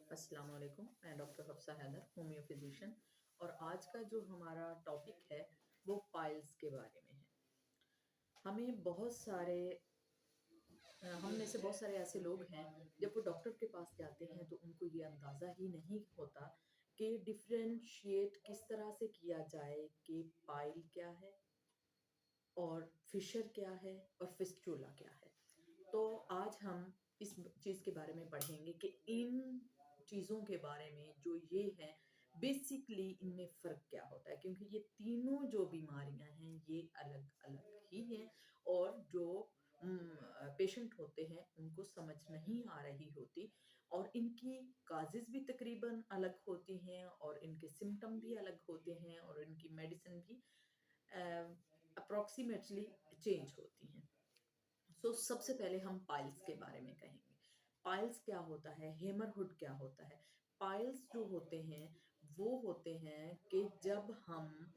अस्सलाम वालेकुम। मैं doctor Hafsa Haidar, homeo physician. और आज का जो हमारा टॉपिक है वो पाइल्स के बारे में है। हमें बहुत सारे हम में से बहुत सारे ऐसे लोग हैं, जब वो डॉक्टर के पास जाते हैं तो उनको ये अंदाज़ा ही नहीं होता कि डिफरेंशिएट किस तरह से किया जाए कि पाइल क्या है और फिशर क्या है और फिस्टुला क्या है। तो आज हम इस चीज़ के बारे में पढ़ेंगे कि इन चीज़ों के बारे में जो ये है, बेसिकली इनमें फ़र्क क्या होता है, क्योंकि ये तीनों जो बीमारियां हैं ये अलग अलग ही हैं। और जो पेशेंट होते हैं उनको समझ नहीं आ रही होती, और इनकी काजेज़ भी तकरीबन अलग होती हैं और इनके सिम्टम भी अलग होते हैं और इनकी मेडिसिन भी अप्रॉक्सीमेटली चेंज होती हैं। सबसे पहले हम पाइल्स के बारे में कहेंगे। पाइल्स क्या होता है, हेमरहुड क्या होता है। पाइल्स जो होते हैं वो होते हैं कि जब हम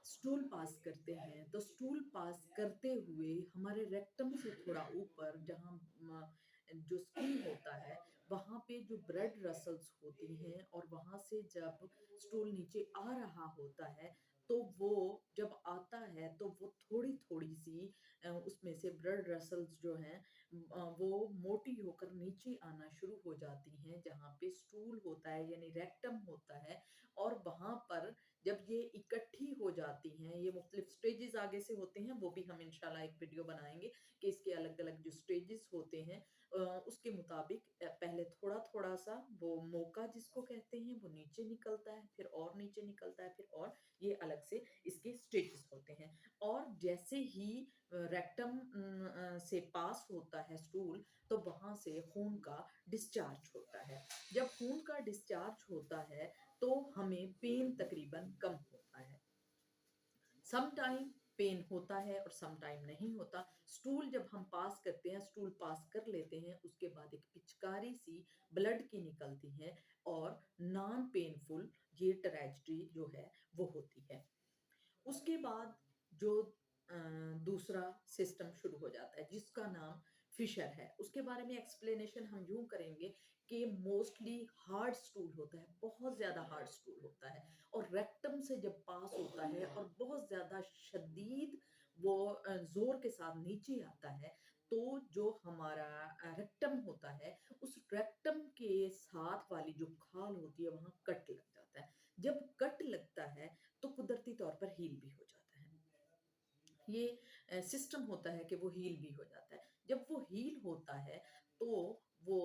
स्टूल पास करते हैं तो स्टूल पास करते हुए हमारे रेक्टम से थोड़ा ऊपर जहाँ जो स्किन होता है वहां पे जो ब्लड वेसल्स होती हैं, और वहां से जब स्टूल नीचे आ रहा होता है तो वो जब आता है तो वो थोड़ी थोड़ी सी उसमें से ब्लड वेसल्स जो हैं वो मोटी होकर नीचे आना शुरू हो जाती हैं जहाँ पे स्टूल होता है यानी रेक्टम होता है। और वहां पर जब ये इकट्ठी हो जाती हैं, ये मुख्तलिफ स्टेजेस आगे से होते हैं, वो भी हम इंशाल्लाह एक वीडियो बनाएंगे कि इसके अलग अलग जो स्टेजेस होते हैं उसके मुताबिक पहले थोड़ा थोड़ा सा वो मौका जिसको कहते हैं वो नीचे निकलता है, फिर और नीचे निकलता है, फिर और ये अलग से इसके स्टेजेस होते हैं। और जैसे ही रेक्टम से पास होता है स्टूल, तो वहां से खून का डिस्चार्ज होता है। जब खून का डिस्चार्ज होता है तो हमें पेन तकरीबन कम होता है। सम टाइम पेन होता है और सम टाइम नहीं होता। स्टूल जब हम पास करते हैं, स्टूल पास कर लेते हैं, उसके बाद एक पिचकारी सी ब्लड की निकलती है और नॉन पेनफुल ये ट्रेजेडी जो है वो होती है। उसके बाद जो दूसरा सिस्टम शुरू हो जाता है जिसका नाम फिशर है। उसके बारे में एक्सप्लेनेशन हम यूं करेंगे कि मोस्टली हार्ड स्टूल होता है, बहुत ज्यादा हार्ड स्टूल होता है, और रेक्टम से जब पास होता है और बहुत ज्यादा शदीद वो जोर के साथ नीचे आता है, तो जो हमारा रेक्टम होता है उस रेक्टम के साथ वाली जो खाल होती है वहां कट लग जाता है। जब कट लगता है तो कुदरती तौर पर हील भी हो जाता है। ये सिस्टम होता है कि वो हील भी हो जाता है। जब वो हील होता है तो वो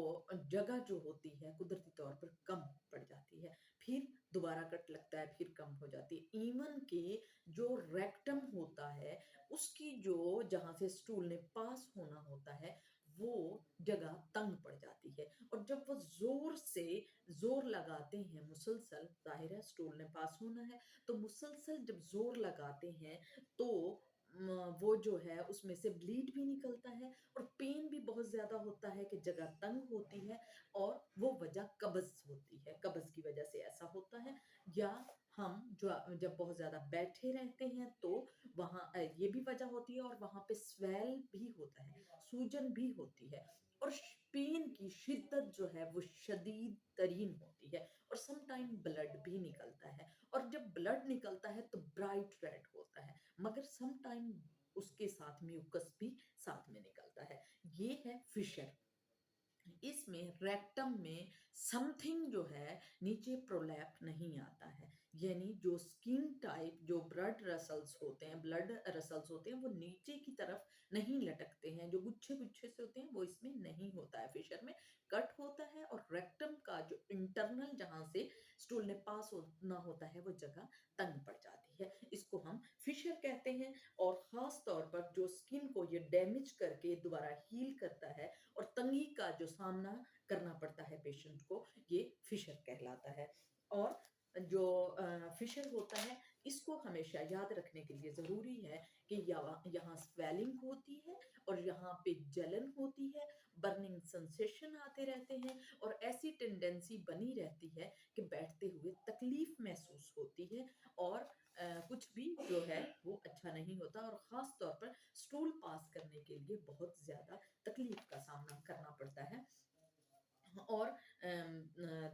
जगह जो होती है कुदरती तौर पर कम पड़ जाती है, फिर दोबारा कट लगता है, फिर कम हो जाती है। इवन के जो रेक्टम होता है उसकी जो जहां से स्टूल ने पास होना होता है वो जगह तंग पड़ जाती है। और जब वो जोर से जोर लगाते हैं मुसलसल, जाहिर है स्टूल ने पास होना है, तो मुसलसल जब जोर लगाते हैं तो वो जो है उसमें से ब्लीड भी निकलता है और पेन भी बहुत ज्यादा होता है कि जगह तंग होती है। और वो वजह कब्ज होती है, कब्ज की वजह से ऐसा होता है। या हम जो जब बहुत ज्यादा बैठे रहते हैं तो वहाँ ये भी वजह होती है, और वहां पे स्वेल भी होता है, सूजन भी होती है, और पेन की शिद्दत जो है वो शदीद तरीन होती है, और सम टाइम ब्लड भी निकलता है। और जब ब्लड निकलता है तो ब्राइट रेड होता है, मगर सम टाइम उसके साथ म्यूकस भी साथ में निकलता है। ये है फिशर। इसमें रेक्टम में समथिंग जो है नीचे प्रोलैप नहीं आता है, यानी जो स्किन टाइप जो ब्लड रसल्स होते हैं, ब्लड रसल्स होते हैं वो नीचे की तरफ नहीं लटकते हैं, जो गुच्छे गुच्छे से होते हैं वो इसमें नहीं होता है। फिशर में कट होता है और रेक्टम का जो इंटरनल जहां से स्टूल ने पास होना होता है वो जगह तंग पड़ जाती है, इसको हम फिशर कहते हैं। और खास तौर पर जो स्किन को ये डैमेज करके दोबारा हील करता है और तंगी का जो सामना करना पड़ता है पेशेंट को, ये फिशर कहलाता है। और जो फिशर होता है इसको हमेशा याद रखने के लिए जरूरी है कि यहाँ स्वेलिंग होती है और यहाँ पे जलन होती है, बर्निंग सेंसेशन आते रहते हैं, और ऐसी टेंडेंसी बनी रहती है कि बैठते हुए तकलीफ महसूस होती है, और कुछ भी जो है वो अच्छा नहीं होता, और खास तौर पर स्टूल पास करने के लिए बहुत ज्यादा तकलीफ का सामना करना पड़ता है। और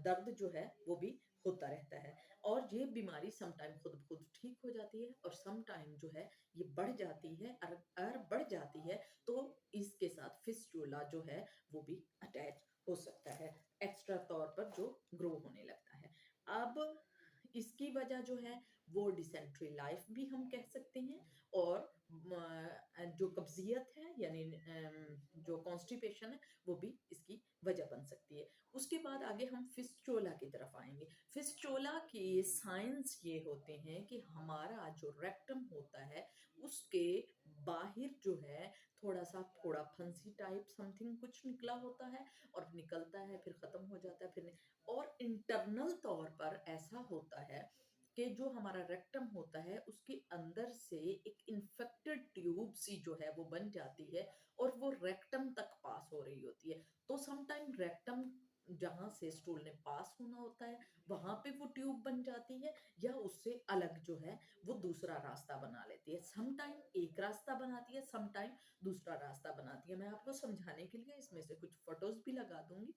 दर्द जो है वो भी होता रहता है। और ये बीमारी सम टाइम खुद ब खुद ठीक हो जाती है और सम टाइम जो है ये बढ़ जाती है। और बढ़ जाती है तो इसके साथ फिस्टुला जो है वो भी अटैच हो सकता है, एक्स्ट्रा तौर पर जो ग्रो होने लगता है। अब इसकी वजह जो है वो डिसेंट्री लाइफ भी हम कह सकते हैं। और जो कब्जियत है यानी जो कॉन्स्टिपेशन है वो भी इसकी वजह बन सकती है। उसके बाद आगे हम फिस्टोला की तरफ आएँगे। फिस्टोला के साइंस ये होते हैं कि हमारा जो रेक्टम होता है, उसके बाहिर जो है थोड़ा-सा फोड़ा-फंसी टाइप समथिंग कुछ निकला होता है और निकलता है, फिर खत्म हो जाता है, फिर नि और इंटरनल तौर पर ऐसा होता है कि जो हमारा रेक्टम होता है, उसके अंदर से एक इन्फेक्टेड ट्यूब सी जो है वो बन जाती है और वो रेक्टम तक पास हो रही होती है। तो सम टाइम रेक्टम जहाँ से स्टूल ने पास होना होता है, वहाँ पे वो ट्यूब बन जाती है या उससे अलग जो है वो दूसरा रास्ता बना लेती है। सम टाइम एक रास्ता बनाती है, सम टाइम दूसरा रास्ता बनाती है। मैं आपको समझाने के लिए इसमें से कुछ फ़ोटोज़ भी लगा दूँगी।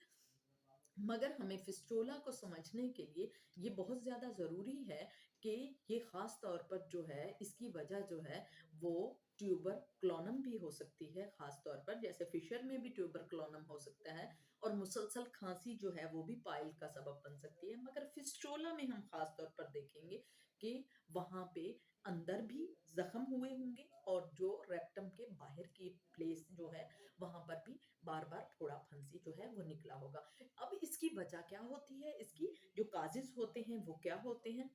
मगर हमें फिस्टोला को समझने के लिए ये बहुत ज़्यादा ज़रूरी है कि ये ख़ास तौर पर जो है इसकी वजह जो है वो ट्यूबरक्लोनम भी हो सकती है ख़ास तौर पर, जैसे फिशर में भी ट्यूबरक्लोनम हो सकता है और मुसलसल खाँसी जो है वो भी पाइल का सबब बन सकती है। मगर फिस्टोला में हम ख़ास तौर पर देखेंगे कि वहाँ पे अंदर भी ज़ख्म हुए होंगे और जो रेक्टम के बाहर की प्लेस जो है वहाँ पर भी बार-बार फोड़ा-फंसी जो है वो निकला होगा। अब इसकी वजह क्या होती है? इसकी जो काज़ेज़ होते हैं वो क्या होते हैं?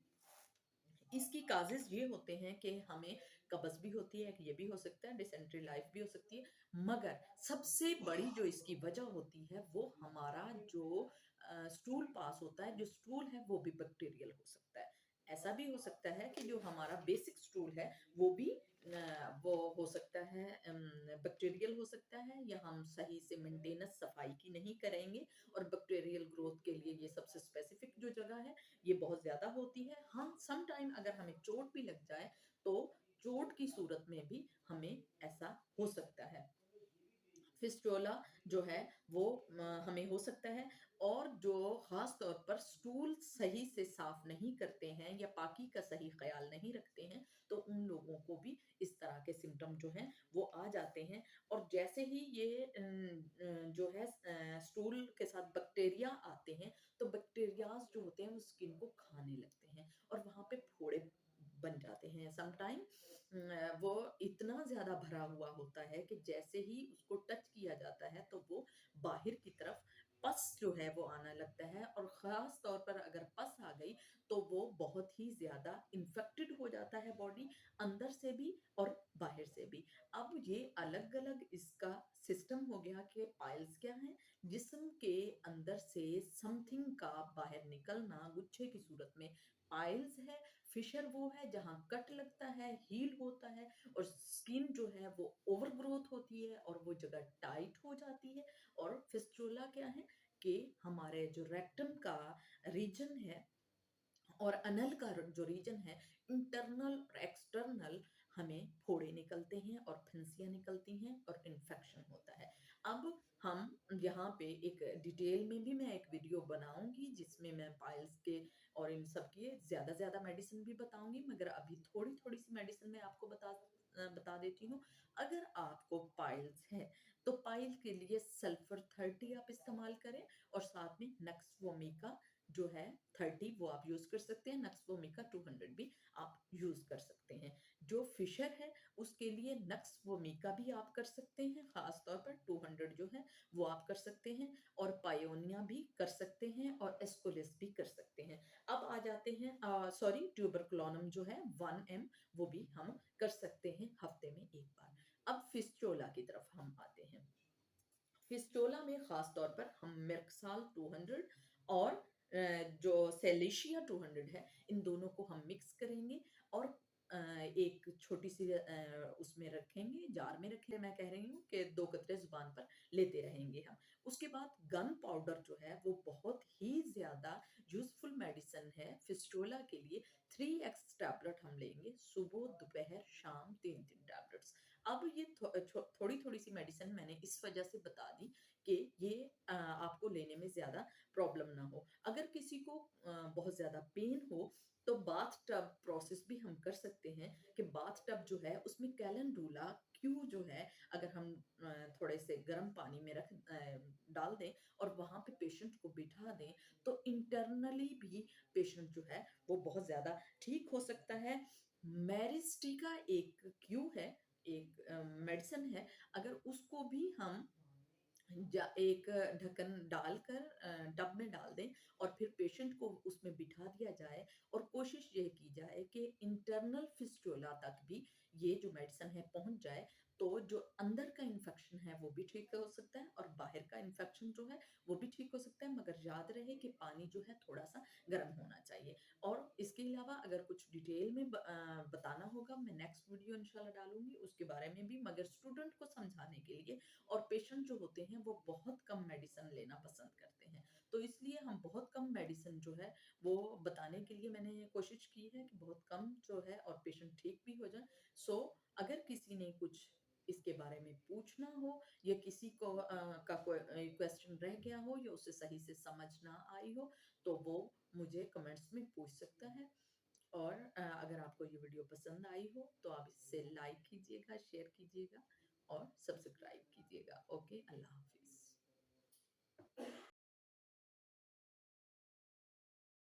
इसकी काज़ेज़ ये होते हैं कि हमें कब्ज़ भी होती है, ये भी हो सकता है, डिसेंट्री लाइफ़ भी हो सकती है। मगर सबसे बड़ी जो इसकी वजह होती है वो हमारा जो स्टूल पास होता है, जो स्टूल है वो भी बैक्टीरियल हो सकता है। ऐसा भी हो सकता है कि जो हमारा बेसिक स्टूल है वो भी वो हो सकता है बैक्टीरियल हो सकता है या हम सही से मेंटेनेंस सफाई की नहीं करेंगे और बैक्टीरियल ग्रोथ के लिए ये सबसे स्पेसिफिक जो जगह है ये बहुत ज़्यादा होती है। हाँ, सम टाइम अगर हमें चोट भी लग जाए, तो चोट की सूरत में भी हमें ऐसा हो सकता है। फिस्टुला जो है वो हमें हो सकता है। और जो ख़ास तौर पर स्टूल सही से साफ़ नहीं करते हैं या पाकी का सही ख़्याल नहीं रखते हैं, तो उन लोगों को भी इस तरह के सिम्पटम जो हैं वो आ जाते हैं। और जैसे ही ये जो है स्टूल के साथ बैक्टीरिया आते हैं, तो बैक्टीरियाज़ जो होते हैं वो स्किन को खाने लगते हैं और वहाँ पे फोड़े बन जाते हैं। सम टाइम वो इतना ज़्यादा भरा हुआ होता है कि जैसे ही उसको टच किया जाता है तो वो बाहर की तरफ पस जो है वो आना लगता है और ख़ास तौर पर अगर पस आ गई तो वो बहुत ही ज़्यादा इन्फेक्टेड हो जाता है बॉडी, अंदर से भी और बाहर से भी। अब ये अलग-अलग इसका सिस्टम हो गया कि पाइल्स क्या हैं? जिस्म के अंदर से समथिंग का बाहर निकलना गुच्छे की सूरत में पाइल्स है। फिशर वो है जहाँ कट लगता है, हील होता है और स्किन जो है वो ओवरग्रोथ होती है और वो जगह टाइट हो जाती है। और फिस्टुला क्या है कि हमारे जो रेक्टम का रीजन है और अनल का जो रीजन है, इंटरनल और एक्सटर्नल हमें फोड़े निकलते हैं और फुंसियाँ निकलती हैं और इन्फेक्शन होता है। अब हम यहाँ पे एक डिटेल में भी मैं एक वीडियो बनाऊँगी जिसमें मैं पाइल्स के और इन सब की ज़्यादा मेडिसिन भी बताऊँगी, मगर अभी थोड़ी-थोड़ी सी मेडिसिन मैं आपको बता देती हूँ। अगर आपको पाइल्स है, तो पाइल के लिए सल्फर 30 आप इस्तेमाल करें और साथ में नक्स-वोमिका जो है 30 वो आप यूज़ कर सकते हैं, नक्स-वोमिका 200 भी आप यूज़ कर सकते हैं। जो फिशर है उसके लिए नक्स-वोमिका भी आप कर सकते हैं, ख़ास तौर पर 200 जो है वो आप कर सकते हैं और पायोनिया भी कर सकते हैं और एस्कोलिस भी कर सकते हैं। अब आ जाते हैं सॉरी ट्यूबरक्लोनम जो है 1 एम वो भी हम कर सकते हैं हफ्ते में 1 बार। अब फिस्टुला की तरफ हम आते हैं। फिस्टुला में ख़ास तौर पर हम मेर्कसाल 200 और जो सेलेशिया 200 है, इन दोनों को हम मिक्स करेंगे और एक छोटी-सी उसमें रखेंगे, जार में रखें मैं कह रही हूँ कि 2 कतरे ज़ुबान पर लेते रहेंगे हम। उसके बाद गन पाउडर जो है वो बहुत ही ज़्यादा यूज़फुल मेडिसिन है फिस्टुला के लिए। 3x टैबलेट हम लेंगे, सुबह, दोपहर, शाम 3-3 टैबलेट्स। अब ये थोड़ी-थोड़ी सी मेडिसिन मैंने इस वजह से बता दी कि ये आपको लेने में ज़्यादा प्रॉब्लम ना हो। अगर किसी को बहुत ज़्यादा पेन हो, तो बाथ टब प्रोसेस भी हम कर सकते हैं कि बाथ टब जो है उसमें कैलेंडुला क्यू जो है, अगर हम थोड़े से गर्म पानी में डाल दें और वहाँ पे पेशेंट को बिठा दें, तो इंटरनली भी पेशेंट जो है वो बहुत ज़्यादा ठीक हो सकता है। मेरिस्टी का एक क्यू है, एक मेडिसिन है, अगर उसको भी हम एक ढक्कन डालकर टब में डाल दें और फिर पेशेंट को उसमें बिठा दिया जाए और कोशिश ये की जाए कि इंटरनल फिस्टुला तक भी ये जो मेडिसिन है पहुंच जाए, तो जो अंदर का इन्फेक्शन है वो भी ठीक हो सकता है और बाहर का इन्फेक्शन जो है वो भी ठीक हो सकता है, मगर याद रहे कि पानी जो है थोड़ा सा गर्म होना चाहिए। और इसके अलावा अगर कुछ डिटेल में बताना होगा, मैं नेक्स्ट वीडियो इंशाल्लाह डालूंगी उसके बारे में भी, मगर स्टूडेंट को समझाने के लिए और पेशेंट जो होते हैं वो बहुत कम मेडिसिन लेना पसंद करते हैं, तो इसलिए हम बहुत कम मेडिसिन जो है वो बताने के लिए मैंने कोशिश की है कि बहुत कम जो है और पेशेंट ठीक भी हो जाए। सो अगर किसी ने कुछ इसके बारे में पूछना हो या किसी को का कोई क्वेश्चन रह गया हो या उसे सही से समझ ना आई हो, तो वो मुझे कमेंट्स में पूछ सकता है। और अगर आपको ये वीडियो पसंद आई हो तो आप इसे लाइक कीजिएगा, शेयर कीजिएगा और सब्सक्राइब कीजिएगा। ओके, अल्लाह हाफिज़।